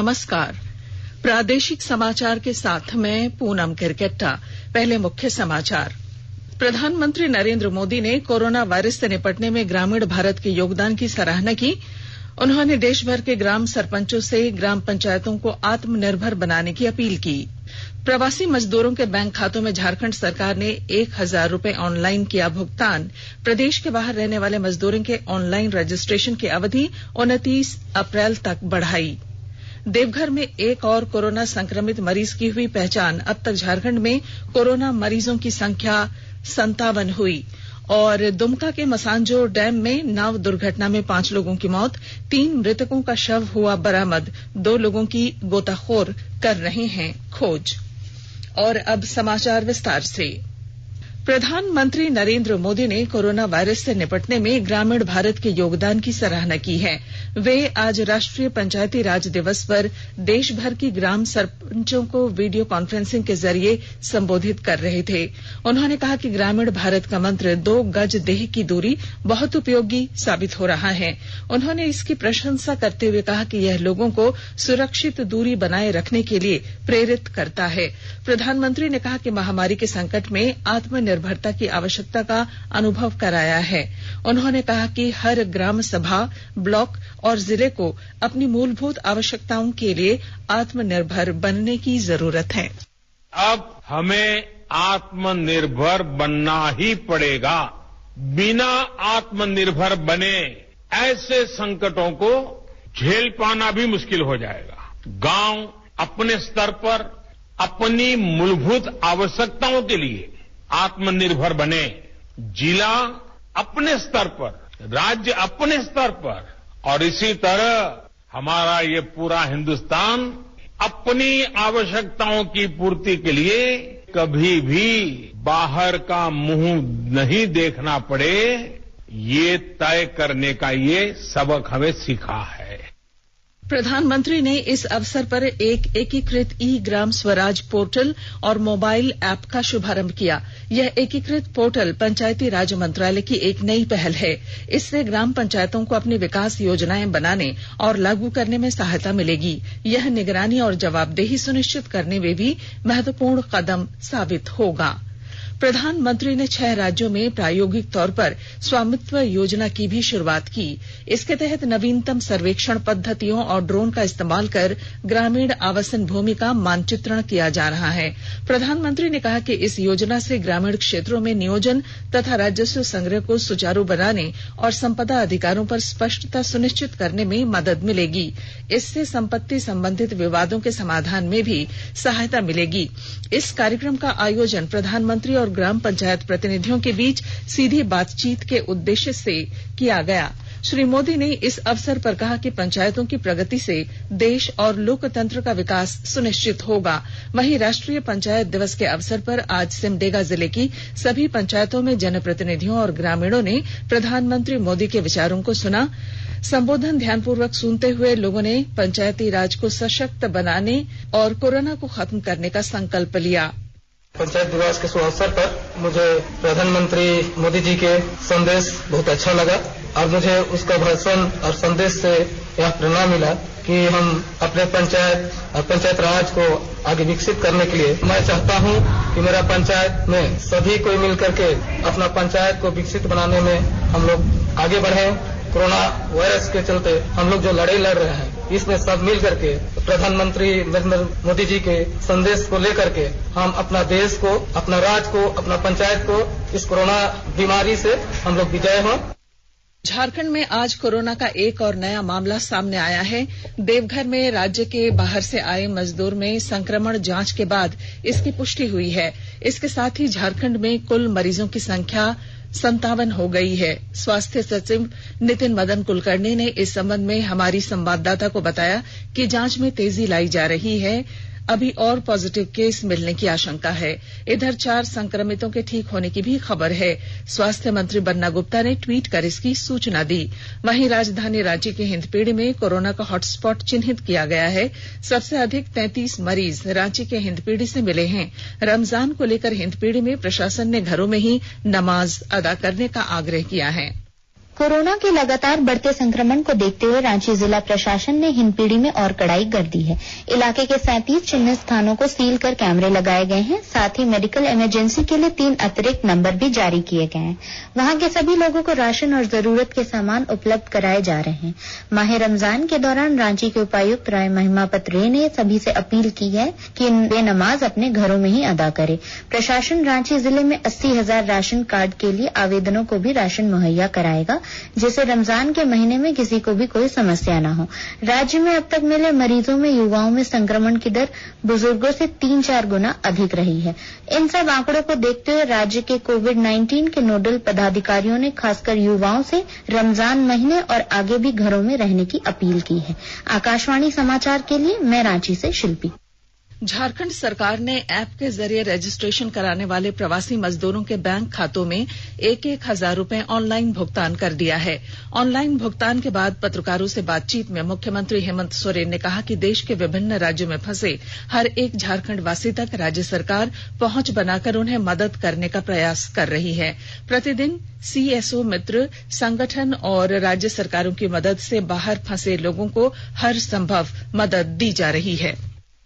नमस्कार। प्रादेशिक समाचार के साथ मैं पूनम किरकेट्टा। पहले मुख्य समाचार। प्रधानमंत्री नरेंद्र मोदी ने कोरोना वायरस से निपटने में ग्रामीण भारत के योगदान की सराहना की। उन्होंने देशभर के ग्राम सरपंचों से ग्राम पंचायतों को आत्मनिर्भर बनाने की अपील की। प्रवासी मजदूरों के बैंक खातों में झारखंड सरकार ने 1000 रुपए ऑनलाइन किया भुगतान। प्रदेश के बाहर रहने वाले मजदूरों के ऑनलाइन रजिस्ट्रेशन की अवधि 29 अप्रैल तक बढ़ाई। देवघर में एक और कोरोना संक्रमित मरीज की हुई पहचान। अब तक झारखंड में कोरोना मरीजों की संख्या 57 हुई। और दुमका के मसांजोर डैम में नाव दुर्घटना में 5 लोगों की मौत, 3 मृतकों का शव हुआ बरामद। 2 लोगों की गोताखोर कर रहे हैं खोज। और अब समाचार विस्तार से। प्रधानमंत्री नरेंद्र मोदी ने कोरोना वायरस से निपटने में ग्रामीण भारत के योगदान की सराहना की है। वे आज राष्ट्रीय पंचायती राज दिवस पर देश भर की ग्राम सरपंचों को वीडियो कॉन्फ्रेंसिंग के जरिए संबोधित कर रहे थे। उन्होंने कहा कि ग्रामीण भारत का मंत्र 2 गज देह की दूरी बहुत उपयोगी साबित हो रहा है। उन्होंने इसकी प्रशंसा करते हुए कहा कि यह लोगों को सुरक्षित दूरी बनाए रखने के लिए प्रेरित करता है। प्रधानमंत्री ने कहा कि महामारी के संकट में आत्मनिर्भरता की आवश्यकता का अनुभव कराया है। उन्होंने कहा कि हर ग्राम सभा, ब्लॉक और जिले को अपनी मूलभूत आवश्यकताओं के लिए आत्मनिर्भर बनने की जरूरत है। अब हमें आत्मनिर्भर बनना ही पड़ेगा। बिना आत्मनिर्भर बने ऐसे संकटों को झेल पाना भी मुश्किल हो जाएगा। गांव अपने स्तर पर अपनी मूलभूत आवश्यकताओं के लिए आत्मनिर्भर बने, जिला अपने स्तर पर, राज्य अपने स्तर पर, और इसी तरह हमारा ये पूरा हिंदुस्तान अपनी आवश्यकताओं की पूर्ति के लिए कभी भी बाहर का मुंह नहीं देखना पड़े, ये तय करने का ये सबक हमें सीखा है। प्रधानमंत्री ने इस अवसर पर एक एकीकृत ई ग्राम स्वराज पोर्टल और मोबाइल ऐप का शुभारंभ किया। यह एकीकृत पोर्टल पंचायती राज मंत्रालय की एक नई पहल है। इससे ग्राम पंचायतों को अपनी विकास योजनाएं बनाने और लागू करने में सहायता मिलेगी। यह निगरानी और जवाबदेही सुनिश्चित करने में भी महत्वपूर्ण कदम साबित होगा। प्रधानमंत्री ने 6 राज्यों में प्रायोगिक तौर पर स्वामित्व योजना की भी शुरुआत की। इसके तहत नवीनतम सर्वेक्षण पद्धतियों और ड्रोन का इस्तेमाल कर ग्रामीण आवासन भूमि का मानचित्रण किया जा रहा है। प्रधानमंत्री ने कहा कि इस योजना से ग्रामीण क्षेत्रों में नियोजन तथा राजस्व संग्रह को सुचारू बनाने और संपदा अधिकारों पर स्पष्टता सुनिश्चित करने में मदद मिलेगी। इससे संपत्ति संबंधित विवादों के समाधान में भी सहायता मिलेगी। इस कार्यक्रम का आयोजन प्रधानमंत्री और ग्राम पंचायत प्रतिनिधियों के बीच सीधी बातचीत के उद्देश्य से किया गया। श्री मोदी ने इस अवसर पर कहा कि पंचायतों की प्रगति से देश और लोकतंत्र का विकास सुनिश्चित होगा। वहीं राष्ट्रीय पंचायत दिवस के अवसर पर आज सिमडेगा जिले की सभी पंचायतों में जनप्रतिनिधियों और ग्रामीणों ने प्रधानमंत्री मोदी के विचारों को सुना। संबोधन ध्यानपूर्वक सुनते हुए लोगों ने पंचायती राज को सशक्त बनाने और कोरोना को खत्म करने का संकल्प लिया। पंचायत दिवस के शुभ अवसर पर मुझे प्रधानमंत्री मोदी जी के संदेश बहुत अच्छा लगा और मुझे उसका भाषण और संदेश से यह प्रेरणा मिला कि हम अपने पंचायत राज को आगे विकसित करने के लिए मैं चाहता हूं कि मेरा पंचायत में सभी कोई मिलकर के अपना पंचायत को विकसित बनाने में हम लोग आगे बढ़ें। कोरोना वायरस के चलते हम लोग जो लड़ाई लड़ रहे हैं, इसमें सब मिल करके प्रधानमंत्री नरेंद्र मोदी जी के संदेश को लेकर के हम अपना देश को, अपना राज्य को, अपना पंचायत को इस कोरोना बीमारी से हम लोग विजय हों। झारखंड में आज कोरोना का एक और नया मामला सामने आया है। देवघर में राज्य के बाहर से आए मजदूर में संक्रमण जांच के बाद इसकी पुष्टि हुई है। इसके साथ ही झारखंड में कुल मरीजों की संख्या 57 हो गई है। स्वास्थ्य सचिव नितिन मदन कुलकर्णी ने इस संबंध में हमारी संवाददाता को बताया कि जांच में तेजी लाई जा रही है। अभी और पॉजिटिव केस मिलने की आशंका है। इधर 4 संक्रमितों के ठीक होने की भी खबर है। स्वास्थ्य मंत्री बन्ना गुप्ता ने ट्वीट कर इसकी सूचना दी। वहीं राजधानी रांची के हिंदपीढ़ी में कोरोना का हॉटस्पॉट चिन्हित किया गया है। सबसे अधिक 33 मरीज रांची के हिंदपीढ़ी से मिले हैं। रमजान को लेकर हिंदपीढ़ी में प्रशासन ने घरों में ही नमाज अदा करने का आग्रह किया है। कोरोना के लगातार बढ़ते संक्रमण को देखते हुए रांची जिला प्रशासन ने हिंदपीढ़ी में और कड़ाई कर दी है। इलाके के 37 चिन्हित स्थानों को सील कर कैमरे लगाए गए हैं। साथ ही मेडिकल इमरजेंसी के लिए 3 अतिरिक्त नंबर भी जारी किए गए हैं। वहां के सभी लोगों को राशन और जरूरत के सामान उपलब्ध कराए जा रहे हैं। माह रमजान के दौरान रांची के उपायुक्त राय महिमापत रे ने सभी से अपील की है कि वे नमाज अपने घरों में ही अदा करें। प्रशासन रांची जिले में 80,000 राशन कार्ड के लिए आवेदनों को भी राशन मुहैया कराएगा, जिससे रमजान के महीने में किसी को भी कोई समस्या न हो। राज्य में अब तक मिले मरीजों में युवाओं में संक्रमण की दर बुजुर्गों से 3-4 गुना अधिक रही है। इन सब आंकड़ों को देखते हुए राज्य के कोविड-19 के नोडल पदाधिकारियों ने खासकर युवाओं से रमजान महीने और आगे भी घरों में रहने की अपील की है। आकाशवाणी समाचार के लिए मैं रांची से शिल्पी। झारखंड सरकार ने ऐप के जरिए रजिस्ट्रेशन कराने वाले प्रवासी मजदूरों के बैंक खातों में 1-1 हजार रुपए ऑनलाइन भुगतान कर दिया है। ऑनलाइन भुगतान के बाद पत्रकारों से बातचीत में मुख्यमंत्री हेमंत सोरेन ने कहा कि देश के विभिन्न राज्यों में फंसे हर एक झारखंड वासी तक राज्य सरकार पहुंच बनाकर उन्हें मदद करने का प्रयास कर रही है। प्रतिदिन सीएसओ मित्र संगठन और राज्य सरकारों की मदद से बाहर फंसे लोगों को हर संभव मदद दी जा रही है।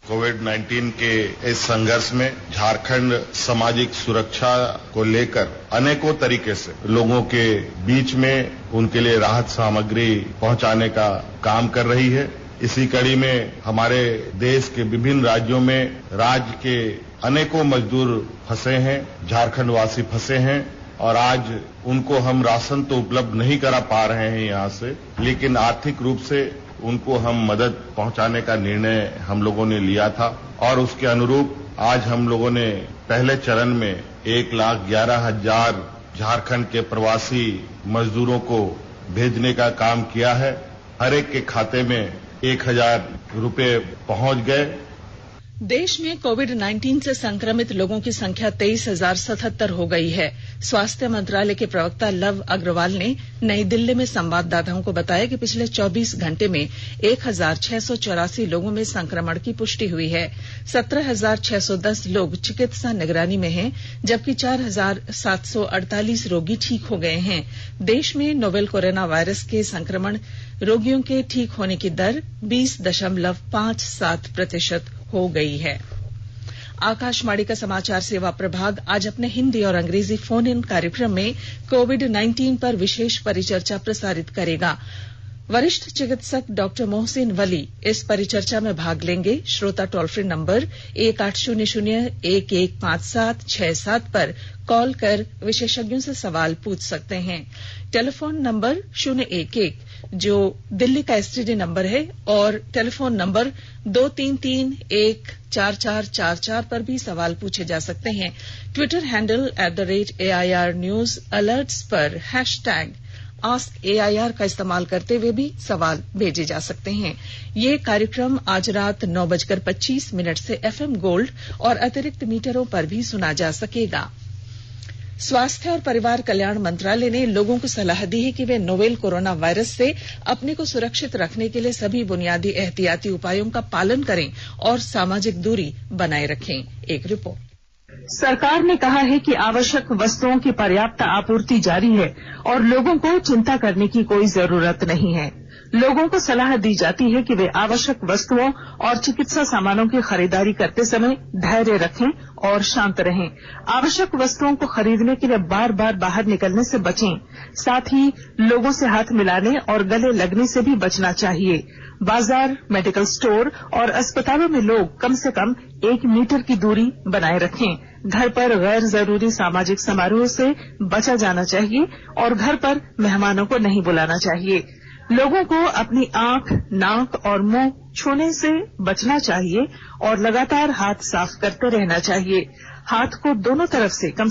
कोविड-19 के इस संघर्ष में झारखंड सामाजिक सुरक्षा को लेकर अनेकों तरीके से लोगों के बीच में उनके लिए राहत सामग्री पहुंचाने का काम कर रही है। इसी कड़ी में हमारे देश के विभिन्न राज्यों में राज्य के अनेकों मजदूर फंसे हैं, झारखंड वासी फंसे हैं और आज उनको हम राशन तो उपलब्ध नहीं करा पा रहे हैं यहाँ से, लेकिन आर्थिक रूप से उनको हम मदद पहुंचाने का निर्णय हम लोगों ने लिया था और उसके अनुरूप आज हम लोगों ने पहले चरण में 1,11,000 झारखंड के प्रवासी मजदूरों को भेजने का काम किया है। हर एक के खाते में 1,000 रुपए पहुंच गए। देश में कोविड-19 से संक्रमित लोगों की संख्या 23,077 हो गई है। स्वास्थ्य मंत्रालय के प्रवक्ता लव अग्रवाल ने नई दिल्ली में संवाददाताओं को बताया कि पिछले 24 घंटे में 1,684 लोगों में संक्रमण की पुष्टि हुई है। 17,610 लोग चिकित्सा निगरानी में हैं, जबकि 4,748 रोगी ठीक हो गए हैं। देश में नोवेल कोरोना वायरस के संक्रमण रोगियों के ठीक होने की दर 20.57% हो गई है। आकाशवाणी का समाचार सेवा प्रभाग आज अपने हिंदी और अंग्रेजी फोन इन कार्यक्रम में कोविड-19 पर विशेष परिचर्चा प्रसारित करेगा। वरिष्ठ चिकित्सक डॉक्टर मोहसिन वली इस परिचर्चा में भाग लेंगे। श्रोता टोल फ्री नंबर 1800-115767 पर कॉल कर विशेषज्ञों से सवाल पूछ सकते हैं। टेलीफोन नंबर 011 जो दिल्ली का एसटीडी नंबर है और टेलीफोन नंबर 233-14444 पर भी सवाल पूछे जा सकते हैं। Twitter handle @AIR News alerts पर #AskAIR का इस्तेमाल करते हुए भी सवाल भेजे जा सकते हैं। ये कार्यक्रम आज रात 9:25 से FM गोल्ड और अतिरिक्त मीटरों पर भी सुना जा सकेगा। स्वास्थ्य और परिवार कल्याण मंत्रालय ने लोगों को सलाह दी है कि वे नोवेल कोरोना वायरस से अपने को सुरक्षित रखने के लिए सभी बुनियादी एहतियाती उपायों का पालन करें और सामाजिक दूरी बनाए रखें। एक रिपोर्ट। सरकार ने कहा है कि आवश्यक वस्तुओं की पर्याप्त आपूर्ति जारी है और लोगों को चिंता करने की कोई जरूरत नहीं है। लोगों को सलाह दी जाती है कि वे आवश्यक वस्तुओं और चिकित्सा सामानों की खरीदारी करते समय धैर्य रखें और शांत रहें। आवश्यक वस्तुओं को खरीदने के लिए बार बार बाहर निकलने से बचें। साथ ही लोगों से हाथ मिलाने और गले लगने से भी बचना चाहिए। बाजार, मेडिकल स्टोर और अस्पतालों में लोग कम से कम 1 मीटर की दूरी बनाए रखें। घर पर गैर जरूरी सामाजिक समारोह से बचा जाना चाहिए और घर पर मेहमानों को नहीं बुलाना चाहिए। लोगों को अपनी आंख, नाक और मुंह छूने से बचना चाहिए और लगातार हाथ साफ करते रहना चाहिए। हाथ को दोनों तरफ से कम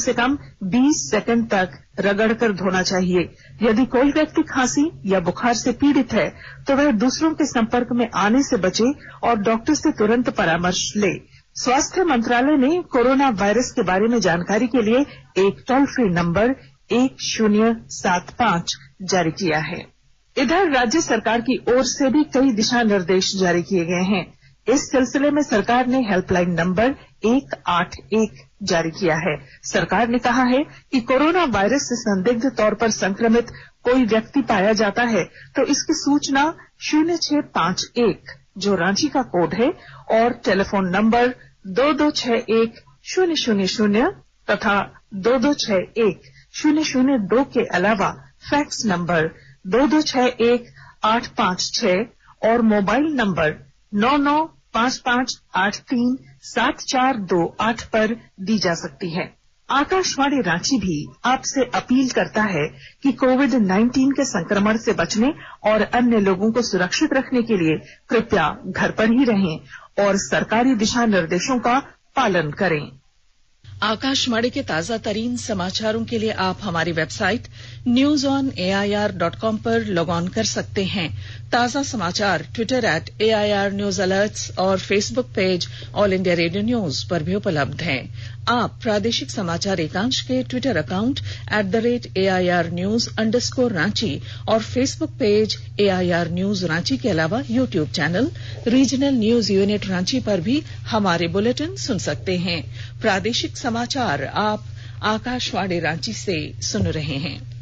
20 सेकंड तक रगड़कर धोना चाहिए। यदि कोई व्यक्ति खांसी या बुखार से पीड़ित है तो वह दूसरों के संपर्क में आने से बचे और डॉक्टर से तुरंत परामर्श ले। स्वास्थ्य मंत्रालय ने कोरोना वायरस के बारे में जानकारी के लिए एक टोल फ्री नंबर 1075 जारी किया है। इधर राज्य सरकार की ओर से भी कई दिशा निर्देश जारी किए गए हैं। इस सिलसिले में सरकार ने हेल्पलाइन नंबर 181 जारी किया है। सरकार ने कहा है कि कोरोना वायरस से संदिग्ध तौर पर संक्रमित कोई व्यक्ति पाया जाता है तो इसकी सूचना 0651 जो रांची का कोड है और टेलीफोन नंबर 2261-000 तथा 2261-002 के अलावा फैक्स नंबर 2261-856 और मोबाइल नंबर 9955837428 पर दी जा सकती है। आकाशवाणी रांची भी आपसे अपील करता है कि कोविड-19 के संक्रमण से बचने और अन्य लोगों को सुरक्षित रखने के लिए कृपया घर पर ही रहें और सरकारी दिशा निर्देशों का पालन करें। आकाशवाणी के ताजा तरीन समाचारों के लिए आप हमारी वेबसाइट newsonair.com पर लॉग ऑन कर सकते हैं। ताजा समाचार ट्विटर @AIR News Alerts और Facebook page all India radio news पर भी उपलब्ध हैं। आप प्रादेशिक समाचार एकांश के ट्विटर अकाउंट @AIR News_Ranchi और Facebook page AIR News Ranchi के अलावा YouTube channel regional news unit Ranchi पर भी हमारे बुलेटिन सुन सकते हैं। प्रादेशिक समाचार आप आकाशवाणी रांची से सुन रहे हैं।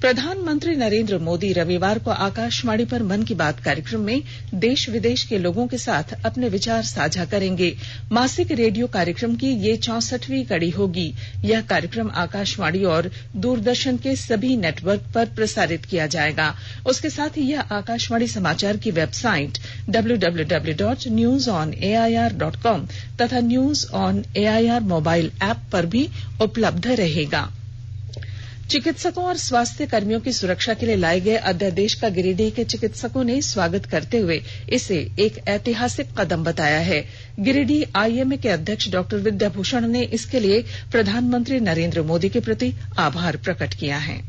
प्रधानमंत्री नरेंद्र मोदी रविवार को आकाशवाणी पर मन की बात कार्यक्रम में देश विदेश के लोगों के साथ अपने विचार साझा करेंगे। मासिक रेडियो कार्यक्रम की ये 64वीं कड़ी होगी। यह कार्यक्रम आकाशवाणी और दूरदर्शन के सभी नेटवर्क पर प्रसारित किया जाएगा। उसके साथ ही यह आकाशवाणी समाचार की वेबसाइट www.newsonair.com तथा news on AIR mobile app पर भी उपलब्ध रहेगा। चिकित्सकों और स्वास्थ्य कर्मियों की सुरक्षा के लिए लाए गए अध्यादेश का गिरिडीह के चिकित्सकों ने स्वागत करते हुए इसे एक ऐतिहासिक कदम बताया है। गिरिडीह आईएमए के अध्यक्ष डॉक्टर विद्याभूषण ने इसके लिए प्रधानमंत्री नरेंद्र मोदी के प्रति आभार प्रकट किया है।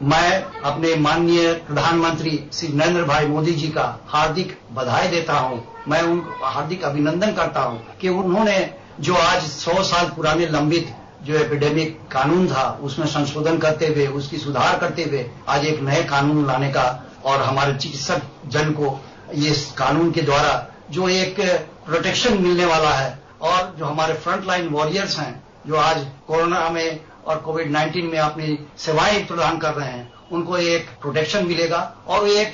मैं अपने माननीय प्रधानमंत्री श्री नरेंद्र भाई मोदी जी का हार्दिक बधाई देता हूं। मैं उनको हार्दिक अभिनंदन करता हूं कि उन्होंने जो आज 100 साल पुराने लंबित जो एपिडेमिक कानून था उसमें संशोधन करते हुए उसकी सुधार करते हुए आज एक नए कानून लाने का और हमारे चिकित्सक जन को ये कानून के द्वारा जो एक प्रोटेक्शन मिलने वाला है और जो हमारे फ्रंट लाइन वॉरियर्स हैं जो आज कोरोना में और कोविड-19 में अपनी सेवाएं प्रदान कर रहे हैं उनको एक प्रोटेक्शन मिलेगा और एक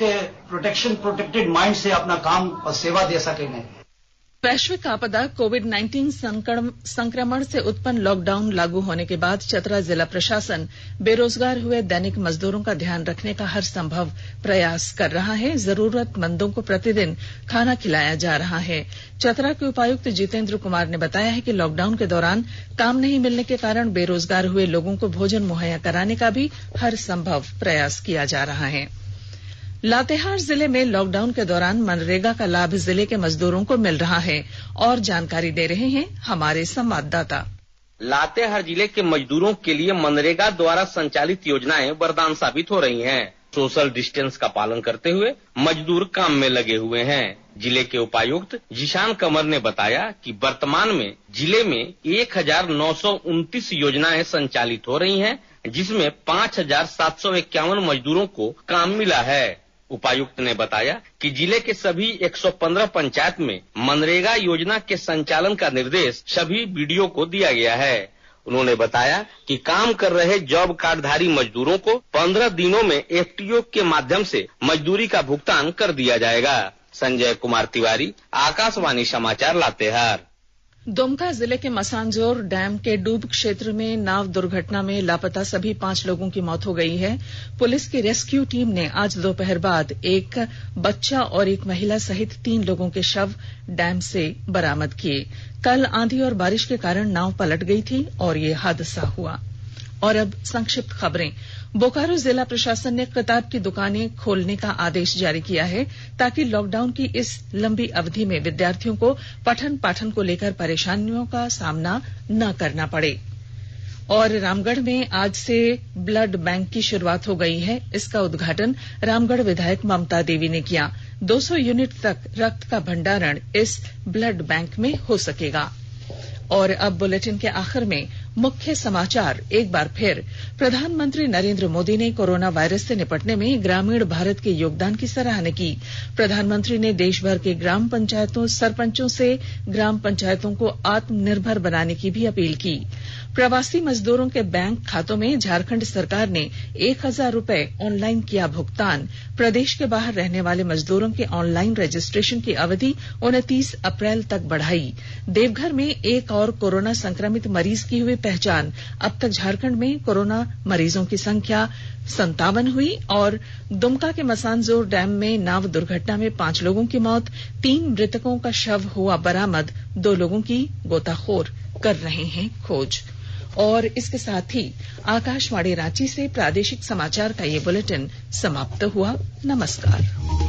प्रोटेक्टेड माइंड से अपना काम और सेवा दे सकेंगे। वैश्विक आपदा कोविड-19 संक्रमण से उत्पन्न लॉकडाउन लागू होने के बाद चतरा जिला प्रशासन बेरोजगार हुए दैनिक मजदूरों का ध्यान रखने का हर संभव प्रयास कर रहा है। जरूरतमंदों को प्रतिदिन खाना खिलाया जा रहा है। चतरा के उपायुक्त जितेंद्र कुमार ने बताया है कि लॉकडाउन के दौरान काम नहीं मिलने के कारण बेरोजगार हुए लोगों को भोजन मुहैया कराने का भी हर संभव प्रयास किया जा रहा है। लातेहार जिले में लॉकडाउन के दौरान मनरेगा का लाभ जिले के मजदूरों को मिल रहा है और जानकारी दे रहे हैं हमारे संवाददाता। लातेहार जिले के मजदूरों के लिए मनरेगा द्वारा संचालित योजनाएं वरदान साबित हो रही हैं। सोशल डिस्टेंस का पालन करते हुए मजदूर काम में लगे हुए हैं। जिले के उपायुक्त जिशान कमर ने बताया कि वर्तमान में जिले में 1929 योजनाएं संचालित हो रही हैं, जिसमें 5751 मजदूरों को काम मिला है। उपायुक्त ने बताया कि जिले के सभी 115 पंचायत में मनरेगा योजना के संचालन का निर्देश सभी बीडीओ को दिया गया है। उन्होंने बताया कि काम कर रहे जॉब कार्डधारी मजदूरों को 15 दिनों में एफटीओ के माध्यम से मजदूरी का भुगतान कर दिया जाएगा। संजय कुमार तिवारी, आकाशवाणी समाचार, लातेहार। दुमका जिले के मसानजोर डैम के डूब क्षेत्र में नाव दुर्घटना में लापता सभी 5 लोगों की मौत हो गई है। पुलिस की रेस्क्यू टीम ने आज दोपहर बाद एक बच्चा और एक महिला सहित 3 लोगों के शव डैम से बरामद किए। कल आंधी और बारिश के कारण नाव पलट गई थी और ये हादसा हुआ। और अब संक्षिप्त खबरें। बोकारो जिला प्रशासन ने किताब की दुकानें खोलने का आदेश जारी किया है ताकि लॉकडाउन की इस लंबी अवधि में विद्यार्थियों को पठन पाठन को लेकर परेशानियों का सामना न करना पड़े। और रामगढ़ में आज से ब्लड बैंक की शुरुआत हो गई है। इसका उद्घाटन रामगढ़ विधायक ममता देवी ने किया। 200 यूनिट तक रक्त का भंडारण इस ब्लड बैंक में हो सकेगा। और अब बुलेटिन के आखिर में मुख्य समाचार एक बार फिर। प्रधानमंत्री नरेंद्र मोदी ने कोरोना वायरस से निपटने में ग्रामीण भारत के योगदान की सराहना की। प्रधानमंत्री ने देश भर के ग्राम पंचायतों सरपंचों से ग्राम पंचायतों को आत्मनिर्भर बनाने की भी अपील की। प्रवासी मजदूरों के बैंक खातों में झारखंड सरकार ने 1000 रुपए ऑनलाइन किया भुगतान। प्रदेश के बाहर रहने वाले मजदूरों के ऑनलाइन रजिस्ट्रेशन की अवधि 29 अप्रैल तक बढ़ाई। देवघर में एक और कोरोना संक्रमित मरीज की हुई पहचान। अब तक झारखंड में कोरोना मरीजों की संख्या 57 हुई। और दुमका के मसानजोर डैम में नाव दुर्घटना में 5 लोगों की मौत, 3 मृतकों का शव हुआ बरामद, 2 लोगों की गोताखोर कर रहे हैं खोज। और इसके साथ ही आकाशवाणी रांची से प्रादेशिक समाचार का ये बुलेटिन समाप्त हुआ। नमस्कार।